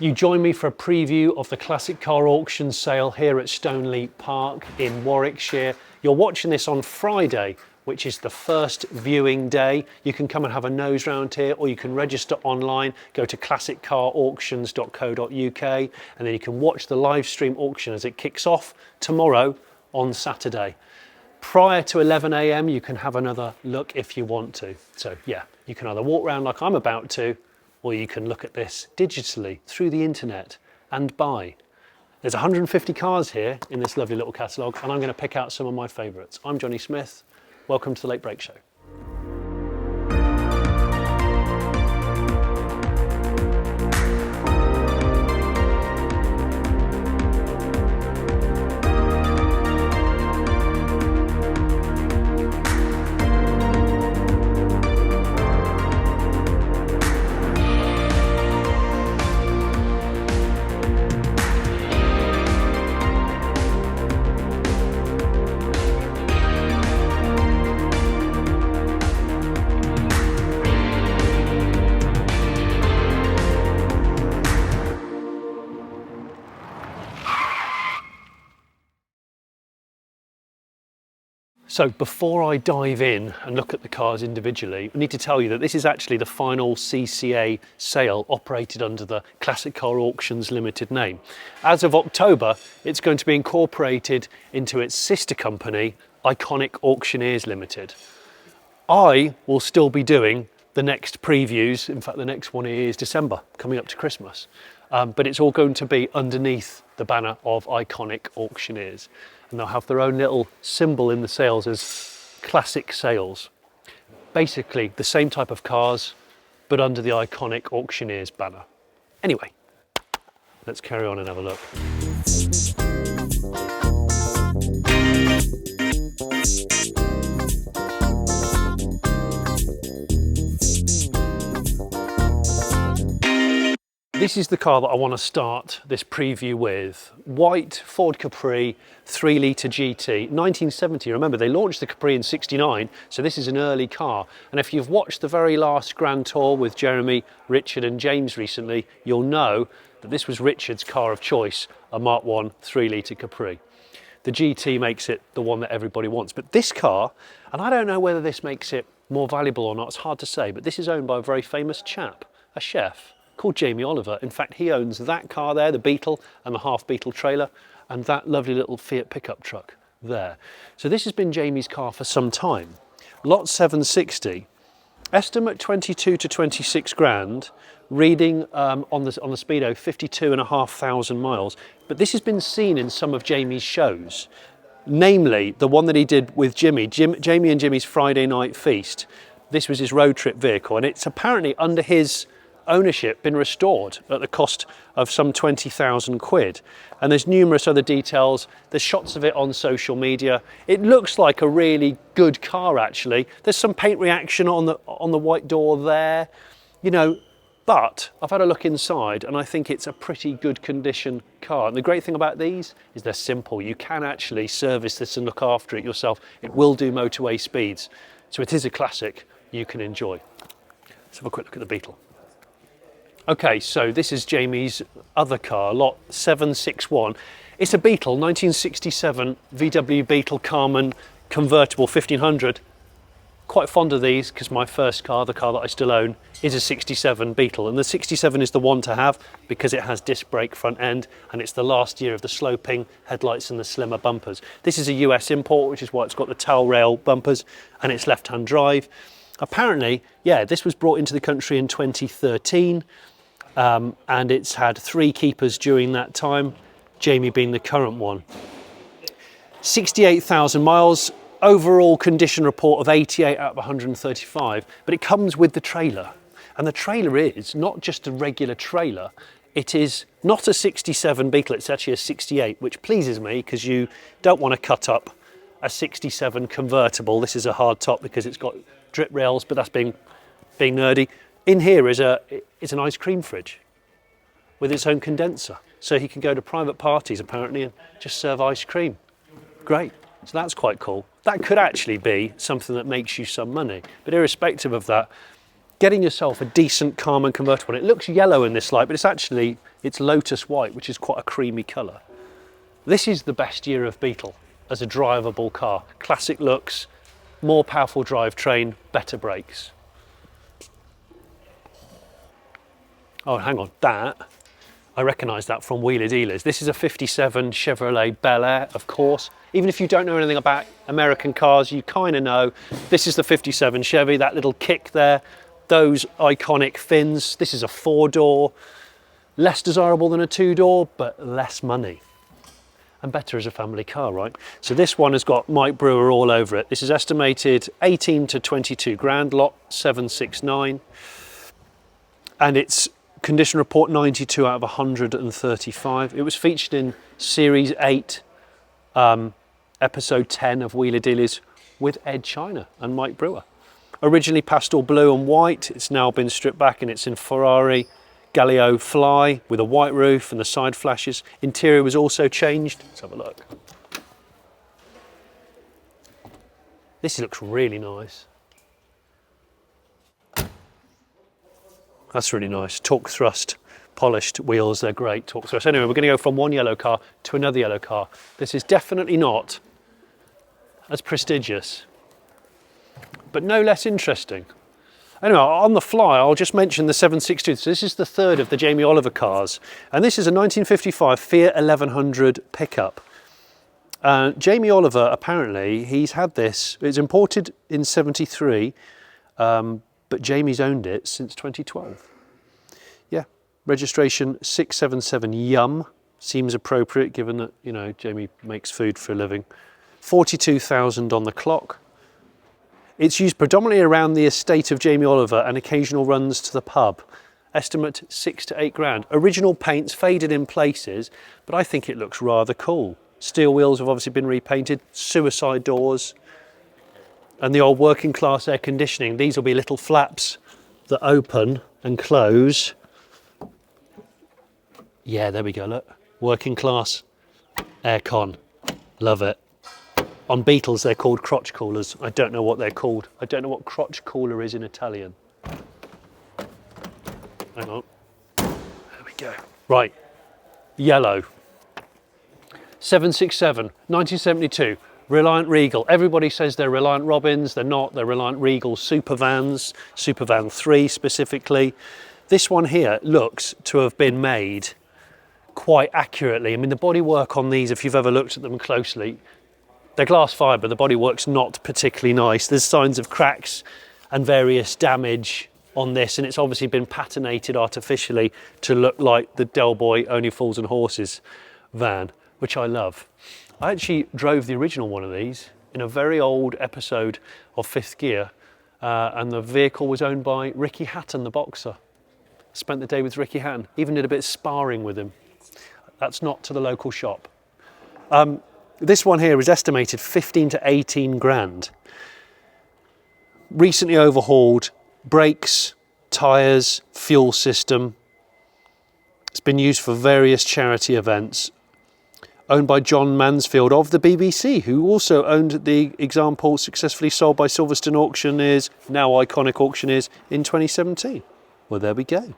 You join me for a preview of the Classic Car Auctions sale here at Stoneleigh Park in Warwickshire. You're watching this on Friday, which is the first viewing day. You can come and have a nose round here, or you can register online, go to classiccarauctions.co.uk, and then you can watch the live stream auction as it kicks off tomorrow on Saturday. Prior to 11 AM, you can have another look if you want to. So yeah, you can either walk around like I'm about to, or you can look at this digitally through the internet and buy. There's 150 cars here in this lovely little catalogue, and I'm going to pick out some of my favourites. I'm Jonny Smith. Welcome to the Late Break Show. So before I dive in and look at the cars individually, I need to tell you that this is actually the final CCA sale operated under the Classic Car Auctions Ltd name. As of October, it's going to be incorporated into its sister company, Iconic Auctioneers Ltd. I will still be doing the next previews. In fact, the next one is December, coming up to Christmas. But it's all going to be underneath the banner of Iconic Auctioneers. And they'll have their own little symbol in the sales as Classic Sales. Basically the same type of cars, but under the Iconic Auctioneers banner. Anyway, let's carry on and have a look. This is the car that I want to start this preview with. White Ford Capri 3-litre GT, 1970. Remember, they launched the Capri in '69, so this is an early car. And if you've watched the very last Grand Tour with Jeremy, Richard and James recently, you'll know that this was Richard's car of choice, a Mark 1 3-litre Capri. The GT makes it the one that everybody wants. But this car, and I don't know whether this makes it more valuable or not, it's hard to say, but this is owned by a very famous chap, a chef, called Jamie Oliver. In fact, he owns that car there, the Beetle and the half Beetle trailer, and that lovely little Fiat pickup truck there. So this has been Jamie's car for some time. Lot 760, estimate 22 to 26 grand, reading on the speedo 52,500 miles. But this has been seen in some of Jamie's shows, namely the one that he did with Jamie and Jimmy's Friday Night Feast. This was his road trip vehicle, and it's apparently under his ownership been restored at the cost of some 20,000 quid. And there's numerous other details. There's shots of it on social media. It looks like a really good car, actually. There's some paint reaction on the white door there, you know, but I've had a look inside and I think it's a pretty good condition car. And the great thing about these is they're simple. You can actually service this and look after it yourself. It will do motorway speeds. So it is a classic you can enjoy. Let's have a quick look at the Beetle. Okay, so this is Jamie's other car, lot 761. It's a Beetle, 1967 VW Beetle Karmann convertible 1500. Quite fond of these because my first car, the car that I still own, is a 67 Beetle. And the 67 is the one to have because it has disc brake front end and it's the last year of the sloping headlights and the slimmer bumpers. This is a US import, which is why it's got the towel rail bumpers and it's left-hand drive. Apparently, yeah, this was brought into the country in 2013. And it's had 3 keepers during that time, Jamie being the current one. 68,000 miles, overall condition report of 88 out of 135, but it comes with the trailer. And the trailer is not just a regular trailer, it is not a 67 Beetle, it's actually a 68, which pleases me because you don't want to cut up a 67 convertible. This is a hard top because it's got drip rails, but that's being nerdy. In here is an ice cream fridge with its own condenser. So he can go to private parties apparently and just serve ice cream. Great, so that's quite cool. That could actually be something that makes you some money. But irrespective of that, getting yourself a decent Karmann convertible. It looks yellow in this light, but it's Lotus white, which is quite a creamy colour. This is the best year of Beetle as a drivable car. Classic looks, more powerful drivetrain, better brakes. Oh, hang on, I recognise that from Wheeler Dealers. This is a 57 Chevrolet Belair, of course. Even if you don't know anything about American cars, you kind of know. This is the 57 Chevy, that little kick there, those iconic fins. This is a 4-door, less desirable than a 2-door, but less money. And better as a family car, right? So this one has got Mike Brewer all over it. This is estimated 18 to 22 grand, lot 769. And it's condition report 92 out of 135. It was featured in Series 8, Episode 10 of Wheeler Dealers with Ed China and Mike Brewer. Originally pastel blue and white, it's now been stripped back and it's in Ferrari Galileo Fly with a white roof and the side flashes. Interior was also changed. Let's have a look. This looks really nice. That's really nice. Torque thrust, polished wheels, they're great. Torque thrust. Anyway, we're going to go from one yellow car to another yellow car. This is definitely not as prestigious, but no less interesting. Anyway, on the fly, I'll just mention the 762. So this is the third of the Jamie Oliver cars. And this is a 1955 Fiat 1100 pickup. Jamie Oliver, apparently, he's had this. It's imported in 73, but Jamie's owned it since 2012. Yeah, registration 677 YUM. Seems appropriate given that, you know, Jamie makes food for a living. 42,000 on the clock. It's used predominantly around the estate of Jamie Oliver and occasional runs to the pub. Estimate 6 to 8 grand. Original paint's faded in places, but I think it looks rather cool. Steel wheels have obviously been repainted, suicide doors, and the old working class air conditioning. These will be little flaps that open and close. Yeah, there we go, look. Working class aircon. Love it. On Beetles, they're called crotch coolers. I don't know what they're called. I don't know what crotch cooler is in Italian. Hang on. There we go. Right. Yellow. 767, 1972. Reliant Regal. Everybody says they're Reliant Robins. They're not. They're Reliant Regal Supervans. Supervan 3 specifically. This one here looks to have been made quite accurately. I mean, the bodywork on these, if you've ever looked at them closely, they're glass fibre, the bodywork's not particularly nice. There's signs of cracks and various damage on this, and it's obviously been patinated artificially to look like the Delboy Only Fools and Horses van, which I love. I actually drove the original one of these in a very old episode of Fifth Gear, and the vehicle was owned by Ricky Hatton, the boxer. Spent the day with Ricky Hatton, even did a bit of sparring with him. That's not to the local shop. This one here is estimated 15 to 18 grand. Recently overhauled brakes, tyres, fuel system. It's been used for various charity events. Owned by John Mansfield of the BBC, who also owned the example successfully sold by Silverstone Auctioneers, now Iconic Auctioneers, in 2017. Well, there we go.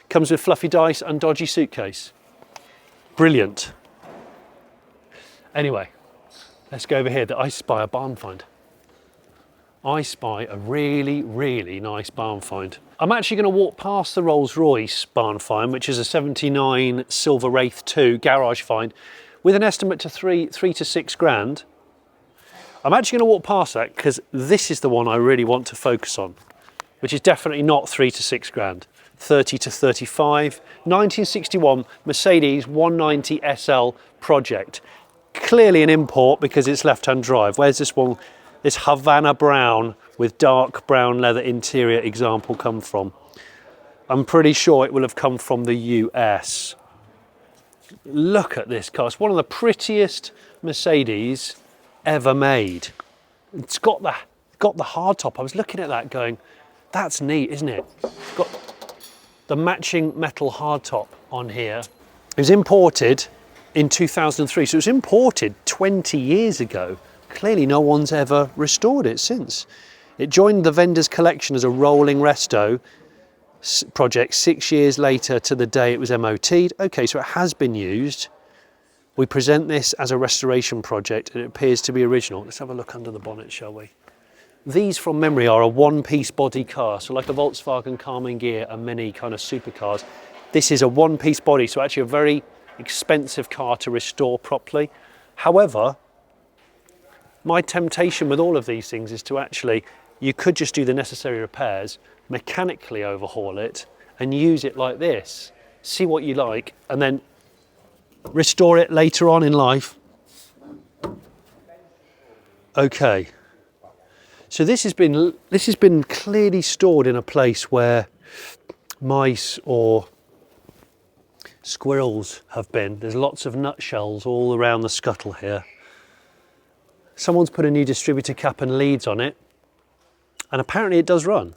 Comes with fluffy dice and dodgy suitcase. Brilliant. Anyway, let's go over here. I spy a Barnfind. I spy a really, really nice Barnfind. I'm actually going to walk past the Rolls-Royce Barnfind, which is a 79 Silver Wraith 2 garage find, with an estimate to 3 to 6 grand. I'm actually going to walk past that because this is the one I really want to focus on, which is definitely not 3 to 6 grand. 30 to 35. 1961 Mercedes 190 SL Project. Clearly an import because it's left-hand drive. Where's this one? This Havana brown with dark brown leather interior example come from? I'm pretty sure it will have come from the US. Look at this car. It's one of the prettiest Mercedes ever made. It's got the hardtop. I was looking at that going, that's neat, isn't it? It's got the matching metal hardtop on here. It was imported in 2003, so it was imported 20 years ago. Clearly no one's ever restored it since. It joined the vendor's collection as a rolling resto project 6 years later to the day it was MOT'd. Okay, so it has been used. We present this as a restoration project and it appears to be original. Let's have a look under the bonnet, shall we? These from memory are a one-piece body car, so like a Volkswagen Karmann Gear and many kind of supercars. This is a one-piece body, so actually a very expensive car to restore properly. However, my temptation with all of these things is to actually, you could just do the necessary repairs, mechanically overhaul it and use it like this. See what you like and then restore it later on in life. Okay. So this has been clearly stored in a place where mice or squirrels have been. There's lots of nutshells all around the scuttle here. Someone's put a new distributor cap and leads on it, and apparently it does run.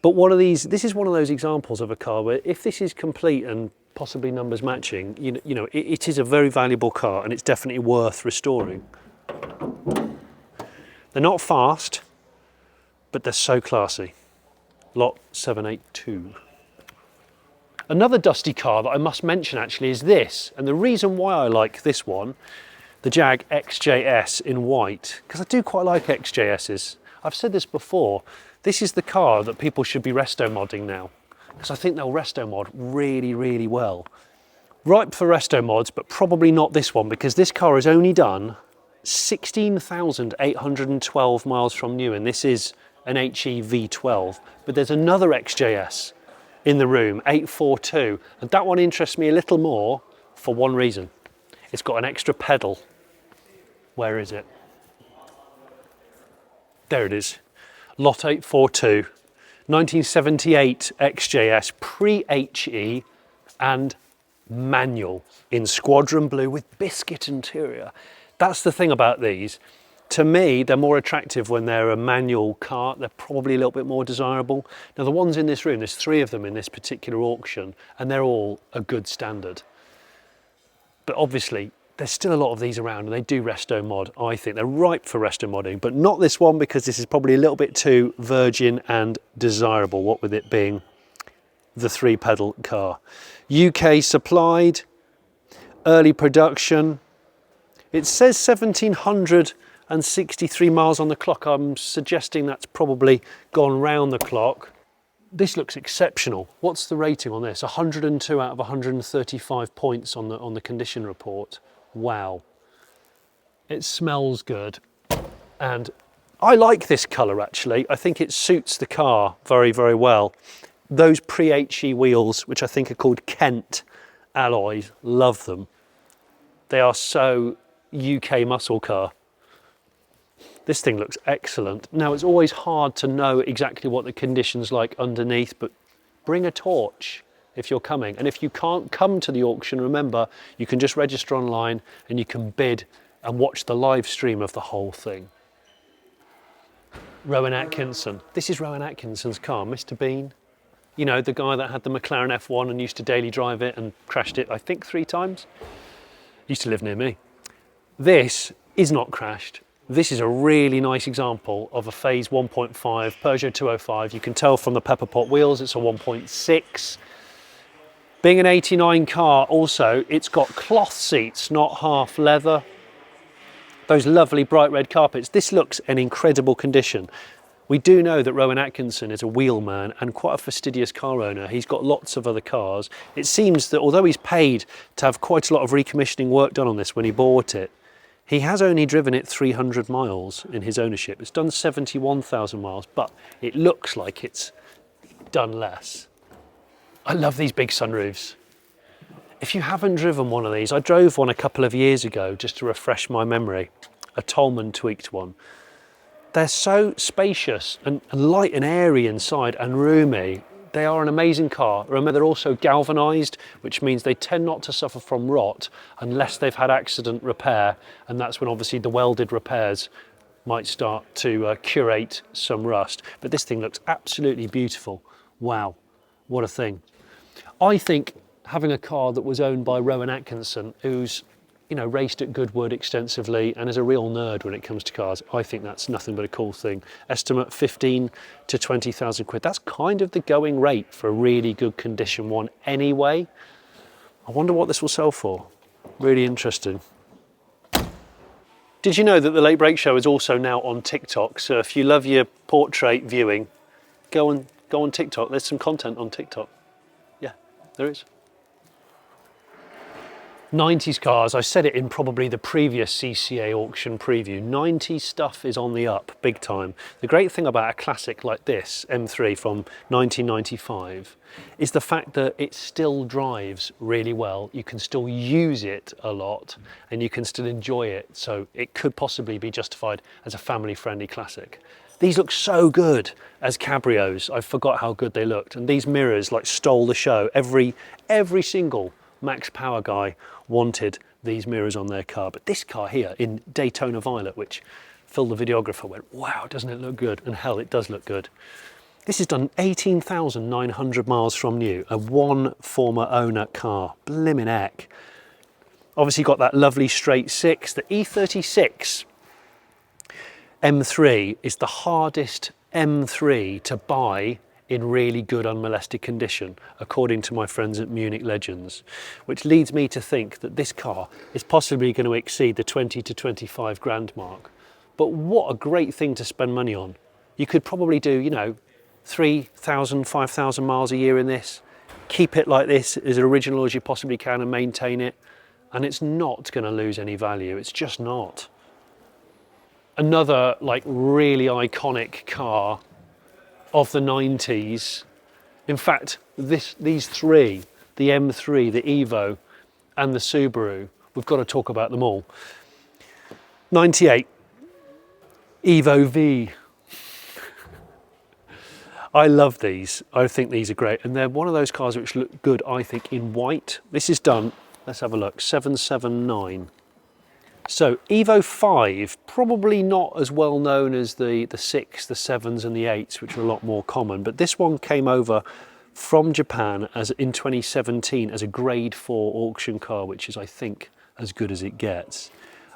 But this is one of those examples of a car where if this is complete and possibly numbers matching, you know, it is a very valuable car and it's definitely worth restoring. They're not fast, but they're so classy. Lot 782. Another dusty car that I must mention actually is this, and the reason why I like this one, the Jag XJS in white, because I do quite like XJSs. I've said this before, this is the car that people should be resto modding now, because I think they'll resto mod really, really well. Ripe for resto mods, but probably not this one, because this car has only done 16,812 miles from new, and this is an HE V12, but there's another XJS in the room, 842, and that one interests me a little more for one reason. It's got an extra pedal. Where is it? There it is. Lot 842, 1978 XJS, pre-HE and manual in squadron blue with biscuit interior. That's the thing about these. To me, they're more attractive when they're a manual car. They're probably a little bit more desirable. Now the ones in this room, there's 3 of them in this particular auction, and they're all a good standard. But obviously, there's still a lot of these around and they do resto mod. I think they're ripe for resto modding, but not this one because this is probably a little bit too virgin and desirable, what with it being the 3-pedal car. UK supplied, early production. It says 1,763 miles on the clock. I'm suggesting that's probably gone round the clock. This looks exceptional. What's the rating on this? 102 out of 135 points on the condition report. Wow. It smells good. And I like this colour actually. I think it suits the car very, very well. Those pre-HE wheels, which I think are called Kent alloys, love them. They are so UK muscle car. This thing looks excellent. Now it's always hard to know exactly what the condition's like underneath, but bring a torch if you're coming. And if you can't come to the auction, remember, you can just register online and you can bid and watch the live stream of the whole thing. Rowan Atkinson. This is Rowan Atkinson's car, Mr. Bean. You know, the guy that had the McLaren F1 and used to daily drive it and crashed it, I think 3 times. Used to live near me. This is not crashed. This is a really nice example of a phase 1.5 Peugeot 205. You can tell from the pepper pot wheels, it's a 1.6. Being an 89 car also, it's got cloth seats, not half leather. Those lovely bright red carpets. This looks in incredible condition. We do know that Rowan Atkinson is a wheelman and quite a fastidious car owner. He's got lots of other cars. It seems that although he's paid to have quite a lot of recommissioning work done on this when he bought it, he has only driven it 300 miles in his ownership. It's done 71,000 miles, but it looks like it's done less. I love these big sunroofs. If you haven't driven one of these, I drove one a couple of years ago just to refresh my memory, a Tolman tweaked one. They're so spacious and light and airy inside and roomy. They are an amazing car. Remember, they're also galvanised, which means they tend not to suffer from rot unless they've had accident repair, and that's when obviously the welded repairs might start to curate some rust. But this thing looks absolutely beautiful. Wow, what a thing. I think having a car that was owned by Rowan Atkinson, who's you know, raced at Goodwood extensively and is a real nerd when it comes to cars. I think that's nothing but a cool thing. Estimate 15 to 20,000 quid. That's kind of the going rate for a really good condition one anyway. I wonder what this will sell for. Really interesting. Did you know that the Late Break Show is also now on TikTok? So if you love your portrait viewing, go on TikTok. There's some content on TikTok. Yeah, there is. 90s cars, I said it in probably the previous CCA auction preview, 90s stuff is on the up big time. The great thing about a classic like this M3 from 1995 is the fact that it still drives really well. You can still use it a lot and you can still enjoy it, so it could possibly be justified as a family-friendly classic. These look so good as cabrios. I forgot how good they looked, and these mirrors like stole the show. Every single Max Power guy wanted these mirrors on their car, but this car here in Daytona Violet, which Phil the videographer went, wow, doesn't it look good? And hell, it does look good. This has done 18,900 miles from new, a one former owner car, blimmin' heck. Obviously got that lovely straight six. The E36 M3 is the hardest M3 to buy in really good unmolested condition, according to my friends at Munich Legends, which leads me to think that this car is possibly going to exceed the 20 to 25 grand mark. But what a great thing to spend money on. You could probably do, you know, 3,000, 5,000 miles a year in this, keep it like this as original as you possibly can and maintain it, and it's not going to lose any value. It's just not. Another like really iconic car of the 90s. In fact, these three, the M3, the Evo and the Subaru, we've got to talk about them all. 98 Evo V. I love these. I think these are great, and they're one of those cars which look good, I think, in white. This is done, let's have a look, 779. So Evo 5, probably not as well known as the 6, the 7s and the 8s, which are a lot more common, but this one came over from Japan as in 2017 as a grade 4 auction car, which is, I think, as good as it gets.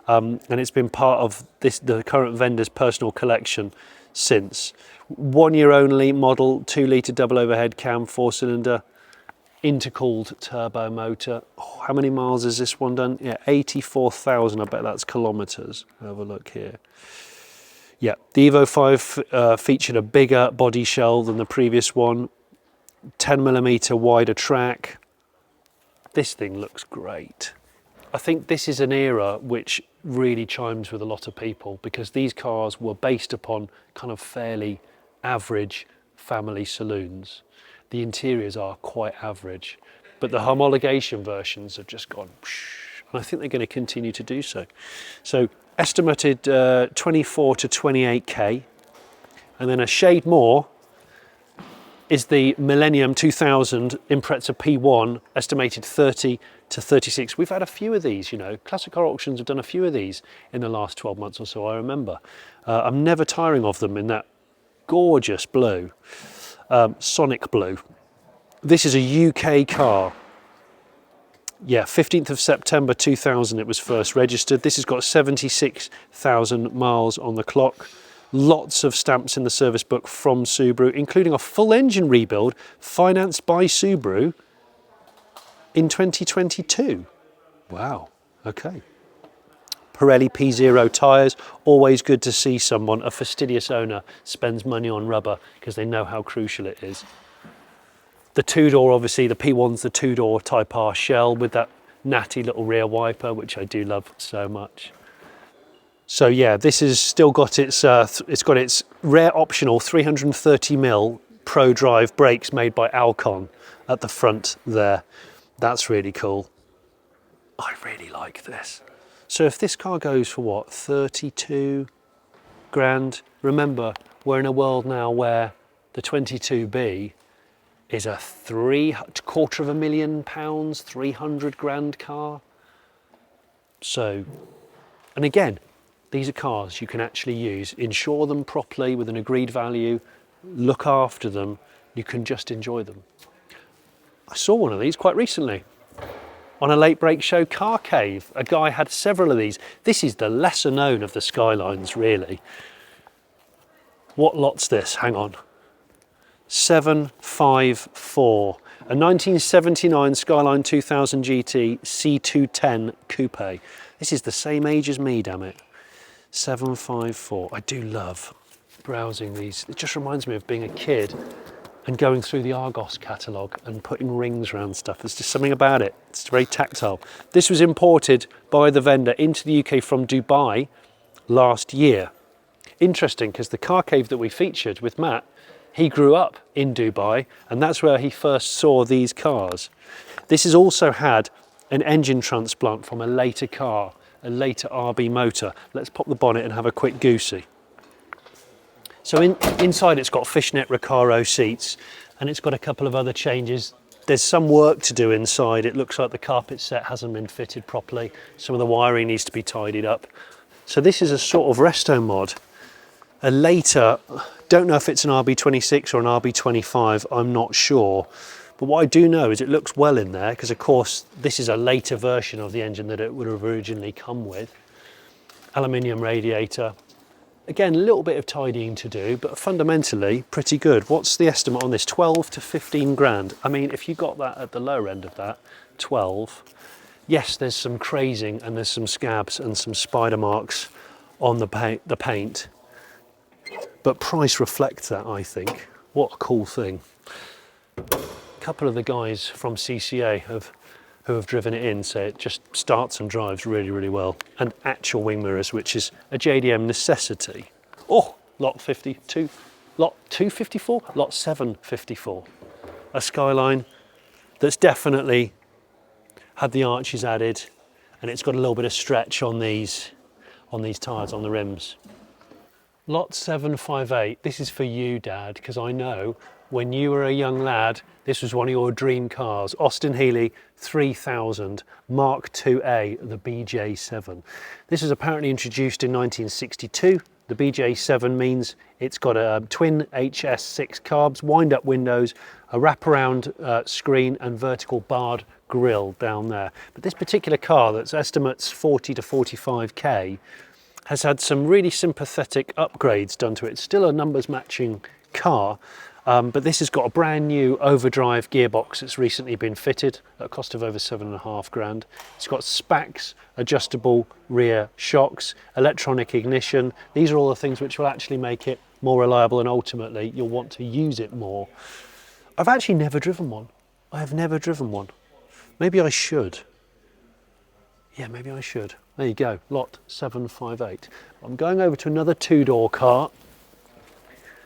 And it's been part of the current vendor's personal collection since. 1 year only model, 2 litre double overhead cam, 4-cylinder, intercooled turbo motor. Oh, how many miles has this one done? Yeah, 84,000. I bet that's kilometres. Have a look here. Yeah, the Evo 5 featured a bigger body shell than the previous one, 10mm wider track. This thing looks great. I think this is an era which really chimes with a lot of people, because these cars were based upon kind of fairly average family saloons. The interiors are quite average, but the homologation versions have just gone, and I think they're going to continue to do so. So estimated 24 to 28k, and then a shade more is the Millennium 2000 Impreza P1, estimated 30 to 36. We've had a few of these, you know. Classic Car Auctions have done a few of these in the last 12 months or so, I remember. I'm never tiring of them in that gorgeous blue. Sonic blue. This is a UK car. Yeah, 15th of September 2000 it was first registered. This has got 76,000 miles on the clock. Lots of stamps in the service book from Subaru, including a full engine rebuild financed by Subaru in 2022. Wow, okay. Pirelli P0 tyres, always good to see someone, a fastidious owner, spends money on rubber because they know how crucial it is. The two-door, obviously, the P1's the two-door Type R shell with that natty little rear wiper, which I do love so much. So yeah, this has still got its rare optional 330mm Pro Drive brakes made by Alcon at the front there. That's really cool. I really like this. So if this car goes for what, 32 grand? Remember, we're in a world now where the 22B is a £750,000, 300 grand car. So, and again, these are cars you can actually use, insure them properly with an agreed value, look after them, you can just enjoy them. I saw one of these quite recently on a late break show car cave. A guy had several of these. This is the lesser known of the Skylines, really. What lot's this? Hang on. 754. A 1979 Skyline 2000 GT C210 Coupe. This is the same age as me, damn it. 754. I do love browsing these. It just reminds me of being a kid and going through the Argos catalogue and putting rings around stuff. There's just something about it. It's very tactile. This was imported by the vendor into the UK from Dubai last year. Interesting, because the car cave that we featured with Matt, he grew up in Dubai, and that's where he first saw these cars. This has also had an engine transplant from a later car, a later RB motor. Let's pop the bonnet and have a quick goosey. So inside it's got fishnet Recaro seats, and it's got a couple of other changes. There's some work to do inside. It looks like the carpet set hasn't been fitted properly. Some of the wiring needs to be tidied up. So this is a sort of resto mod. A later, don't know if it's an RB26 or an RB25, I'm not sure. But what I do know is it looks well in there, because of course this is a later version of the engine that it would have originally come with. Aluminium radiator. Again, a little bit of tidying to do, but fundamentally pretty good. What's the estimate on this? 12 to 15 grand. I mean, if you got that at the lower end of that, 12. Yes, there's some crazing and there's some scabs and some spider marks on the paint. But price reflects that, I think. What a cool thing. A couple of the guys from CCA who have driven it in say it just starts and drives really, really well. And actual wing mirrors, which is a JDM necessity. Oh, lot 52, lot 254, lot 754. A Skyline that's definitely had the arches added, and it's got a little bit of stretch on these tyres, on the rims. Lot 758, this is for you, Dad, because I know when you were a young lad, this was one of your dream cars. Austin Healey 3000 Mark IIA, the BJ7. This was apparently introduced in 1962. The BJ7 means it's got a twin HS6 carbs, wind-up windows, a wraparound screen and vertical barred grille down there. But this particular car, that's estimates 40 to 45k, has had some really sympathetic upgrades done to it. It's still a numbers matching car, but this has got a brand new overdrive gearbox that's recently been fitted at a cost of over 7.5 grand. It's got SPACs, adjustable rear shocks, electronic ignition. These are all the things which will actually make it more reliable, and ultimately you'll want to use it more. I've actually never driven one. I have never driven one. Maybe I should. Yeah, maybe I should. There you go, lot 758. I'm going over to another two-door car,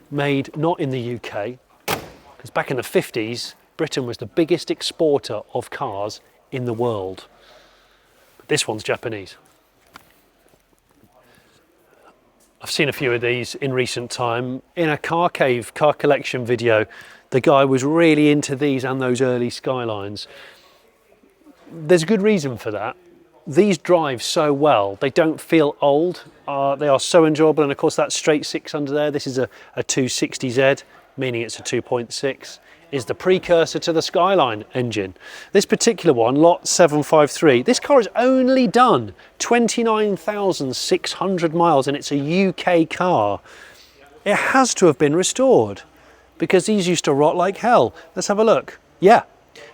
made not in the UK, because back in the 50s, Britain was the biggest exporter of cars in the world. But this one's Japanese. I've seen a few of these in recent time. In a car cave, car collection video, the guy was really into these and those early Skylines. There's a good reason for that. These drive so well, they don't feel old, they are so enjoyable, and of course that straight six under there, this is a 260Z, meaning it's a 2.6, is the precursor to the Skyline engine. This particular one, lot 753, this car has only done 29,600 miles and it's a UK car. It has to have been restored because these used to rot like hell. Let's have a look. Yeah.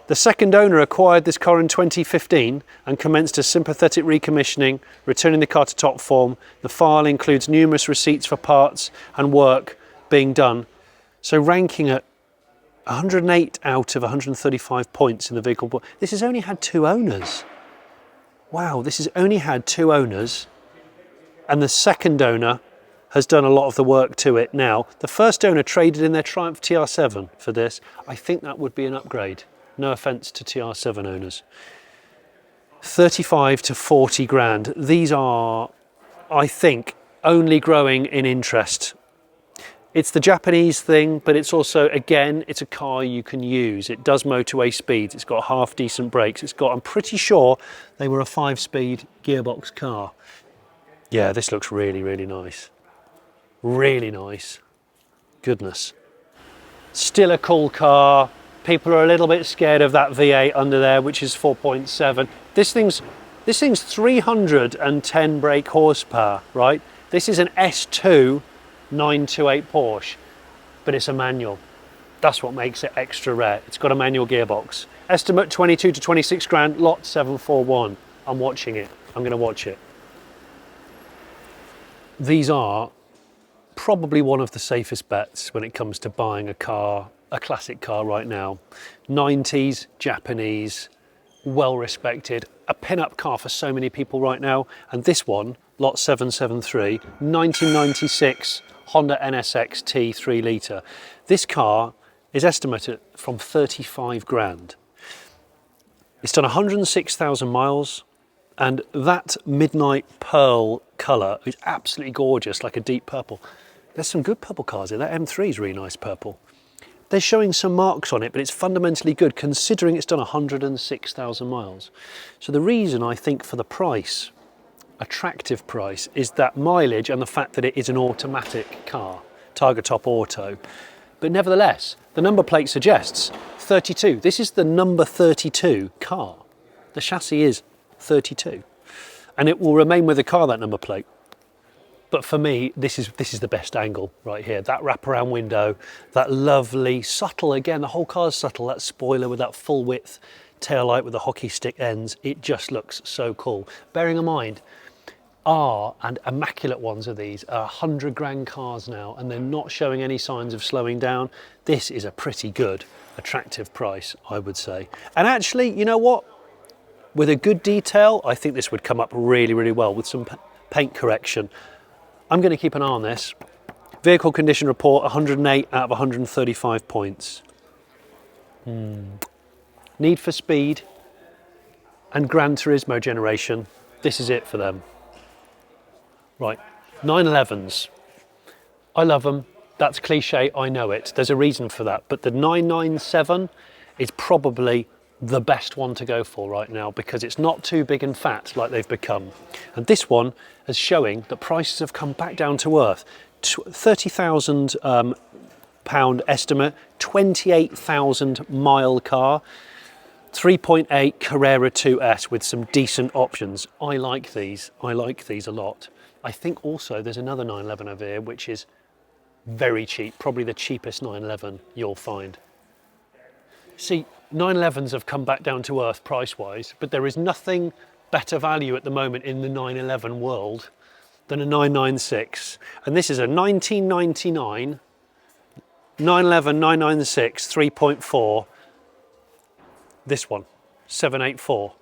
The second owner acquired this car in 2015 and commenced a sympathetic recommissioning, returning the car to top form. The file includes numerous receipts for parts and work being done. So ranking at 108 out of 135 points in the vehicle. This has only had 2 owners. Wow, this has only had 2 owners, and the second owner has done a lot of the work to it now. The first owner traded in their Triumph TR7 for this. I think that would be an upgrade. No offence to TR7 owners. 35 to 40 grand. These are, I think, only growing in interest. It's the Japanese thing, but it's also, again, it's a car you can use. It does motorway speeds. It's got half decent brakes. It's got, I'm pretty sure they were a 5-speed gearbox car. Yeah, this looks really, really nice. Really nice. Goodness. Still a cool car. People are a little bit scared of that V8 under there, which is 4.7. This thing's 310 brake horsepower, right? This is an S2 928 Porsche, but it's a manual. That's what makes it extra rare. It's got a manual gearbox. Estimate 22 to 26 grand, lot 741. I'm watching it. I'm going to watch it. These are probably one of the safest bets when it comes to buying a car, a classic car right now. 90s, Japanese, well respected, a pin-up car for so many people right now. And this one, lot 773, 1996 Honda NSX T 3 litre. This car is estimated from 35 grand. It's done 106,000 miles, and that midnight pearl colour is absolutely gorgeous, like a deep purple. There's some good purple cars here. That M3 is really nice purple. They're showing some marks on it, but it's fundamentally good considering it's done 106,000 miles. So the reason I think for the price, attractive price, is that mileage and the fact that it is an automatic car, Tiger Top Auto. But nevertheless, the number plate suggests 32. This is the number 32 car. The chassis is 32, and it will remain with the car, that number plate. But for me, this is the best angle right here. That wraparound window, that lovely, subtle, again, the whole car's subtle, that spoiler with that full width tail light with the hockey stick ends. It just looks so cool. Bearing in mind, and immaculate ones of these are 100 grand cars now, and they're not showing any signs of slowing down. This is a pretty good, attractive price, I would say. And actually, you know what? With a good detail, I think this would come up really, really well with some paint correction. I'm going to keep an eye on this. Vehicle condition report, 108 out of 135 points. Need for Speed and Gran Turismo generation. This is it for them. Right, 911s. I love them. That's cliche, I know it. There's a reason for that. But the 997 is probably the best one to go for right now because it's not too big and fat like they've become. And this one is showing that prices have come back down to earth. £30,000 estimate, 28,000 mile car, 3.8 Carrera 2S with some decent options. I like these a lot. I think also there's another 911 over here which is very cheap, probably the cheapest 911 you'll find. See, 911s have come back down to earth price-wise, but there is nothing better value at the moment in the 911 world than a 996. And this is a 1999 911 996 3.4. This one, 784.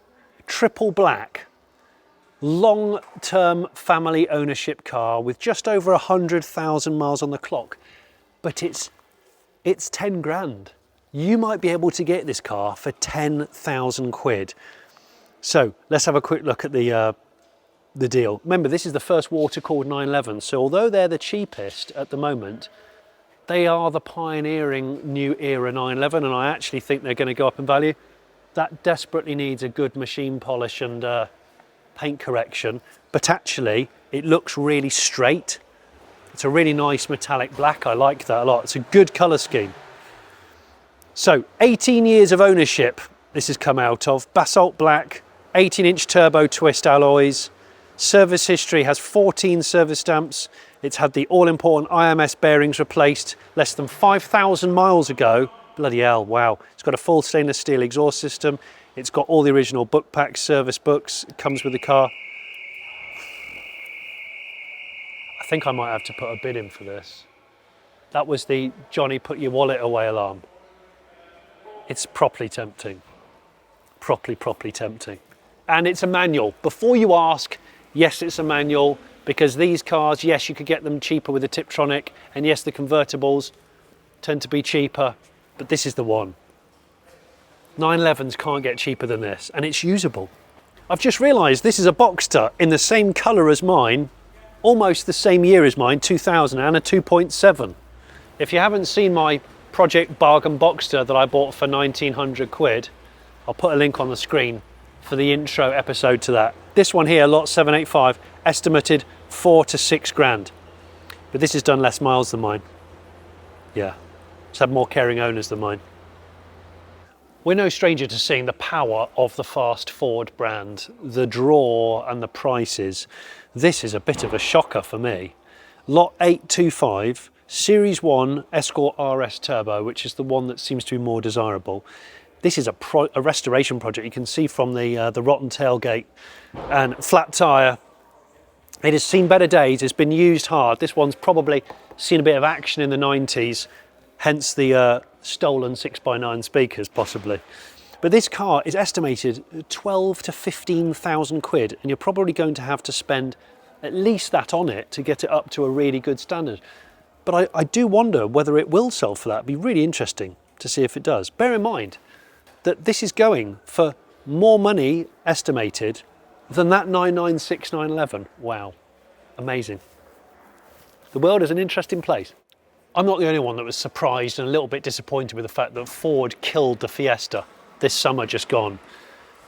Triple black. Long-term family ownership car with just over 100,000 miles on the clock. But it's 10 grand. You might be able to get this car for 10,000 quid. So let's have a quick look at the deal. Remember, this is the first water-cooled 911, so although they're the cheapest at the moment, they are the pioneering new era 911, and I actually think they're going to go up in value. That desperately needs a good machine polish and paint correction, but actually it looks really straight. It's a really nice metallic black. I like that a lot. It's a good colour scheme. So 18 years of ownership this has come out of. Basalt black, 18-inch turbo twist alloys. Service history has 14 service stamps. It's had the all-important IMS bearings replaced less than 5,000 miles ago. Bloody hell, wow. It's got a full stainless steel exhaust system. It's got all the original book packs, service books. It comes with the car. I think I might have to put a bid in for this. That was the Johnny put your wallet away alarm. It's properly tempting. Properly tempting. And it's a manual. Before you ask, yes, it's a manual, because these cars, yes, you could get them cheaper with a Tiptronic, and yes, the convertibles tend to be cheaper, but this is the one. 911s can't get cheaper than this, and it's usable. I've just realised this is a Boxster in the same colour as mine, almost the same year as mine, 2000, and a 2.7. If you haven't seen my Project Bargain Boxster that I bought for 1,900 quid, I'll put a link on the screen for the intro episode to that. This one here, lot 785, estimated 4 to 6 grand. But this has done less miles than mine. Yeah, it's had more caring owners than mine. We're no stranger to seeing the power of the fast Ford brand, the draw and the prices. This is a bit of a shocker for me. Lot 825, Series 1 Escort RS Turbo, which is the one that seems to be more desirable. This is a restoration project. You can see from the rotten tailgate and flat tyre. It has seen better days, it's been used hard. This one's probably seen a bit of action in the 90s, hence the stolen 6x9 speakers possibly. But this car is estimated 12 to 15,000 quid, and you're probably going to have to spend at least that on it to get it up to a really good standard. But I do wonder whether it will sell for that. It'd be really interesting to see if it does. Bear in mind that this is going for more money estimated than that 996 911. Wow, amazing. The world is an interesting place. I'm not the only one that was surprised and a little bit disappointed with the fact that Ford killed the Fiesta this summer just gone.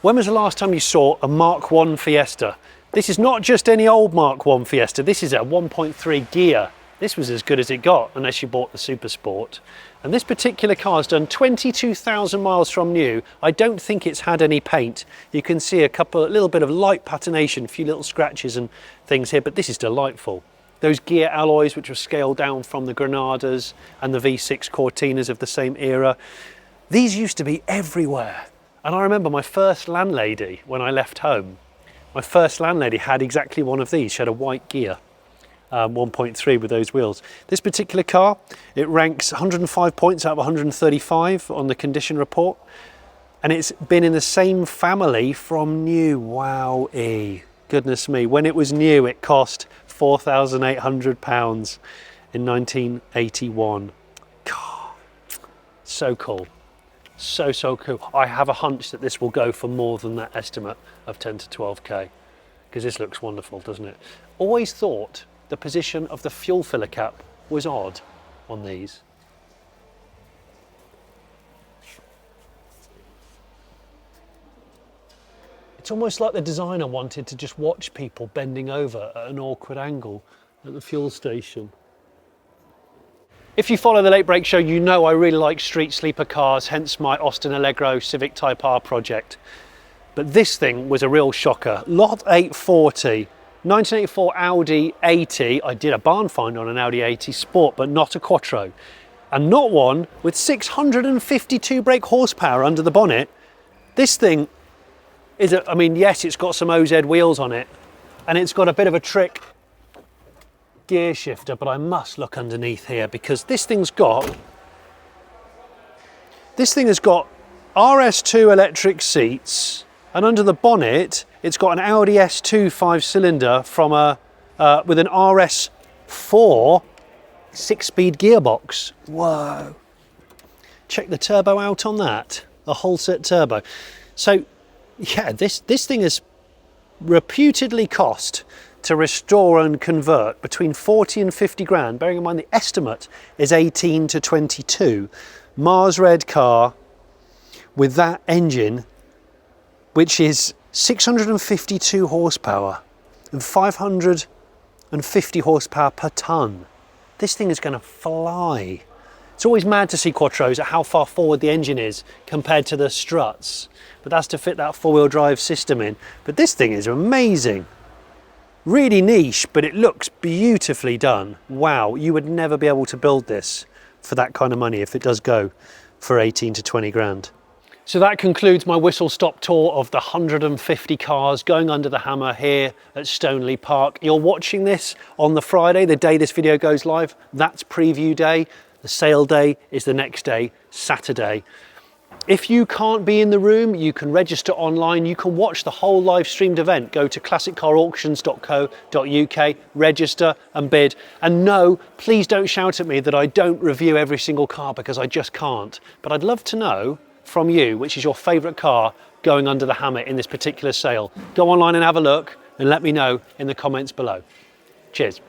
When was the last time you saw a Mark 1 Fiesta? This is not just any old Mark 1 Fiesta, this is a 1.3 gear. This was as good as it got, unless you bought the Super Sport. And this particular car has done 22,000 miles from new. I don't think it's had any paint. You can see a little bit of light patination, a few little scratches and things here, but this is delightful. Those gear alloys which were scaled down from the Granadas and the V6 Cortinas of the same era. These used to be everywhere. And I remember my first landlady, when I left home, my first landlady had exactly one of these. She had a white gear, 1.3 with those wheels. This particular car, it ranks 105 points out of 135 on the condition report. And it's been in the same family from new. Wowee, goodness me. When it was new, it cost £4,800 in 1981. God, so cool. So cool. I have a hunch that this will go for more than that estimate of 10 to 12k, because this looks wonderful, doesn't it? Always thought the position of the fuel filler cap was odd on these. It's almost like the designer wanted to just watch people bending over at an awkward angle at the fuel station. If you follow the Late Break Show, you know I really like street sleeper cars, hence my Austin Allegro Civic Type R project. But this thing was a real shocker. Lot 840, 1984 Audi 80. I did a barn find on an Audi 80 Sport, but not a Quattro. And not one with 652 brake horsepower under the bonnet. This thing is, I mean, yes, it's got some OZ wheels on it, and it's got a bit of a trick gear shifter, but I must look underneath here because this thing has got RS2 electric seats, and under the bonnet it's got an Audi S2 5-cylinder from with an RS4 6-speed gearbox. Whoa, check the turbo out on that, the whole set turbo. So yeah, this thing is reputedly cost to restore and convert between 40 and 50 grand, bearing in mind the estimate is 18 to 22. Mars red car with that engine, which is 652 horsepower and 550 horsepower per tonne. This thing is going to fly. It's always mad to see Quattros at how far forward the engine is compared to the struts, but that's to fit that four-wheel drive system in. But this thing is amazing. Really niche, but it looks beautifully done. Wow, you would never be able to build this for that kind of money if it does go for 18 to 20 grand. So that concludes my whistle-stop tour of the 150 cars going under the hammer here at Stoneleigh Park. You're watching this on the Friday, the day this video goes live. That's preview day. The sale day is the next day, Saturday. If you can't be in the room, you can register online. You can watch the whole live streamed event. Go to classiccarauctions.co.uk, register and bid. And no, please don't shout at me that I don't review every single car, because I just can't. But I'd love to know from you which is your favourite car going under the hammer in this particular sale. Go online and have a look and let me know in the comments below. Cheers.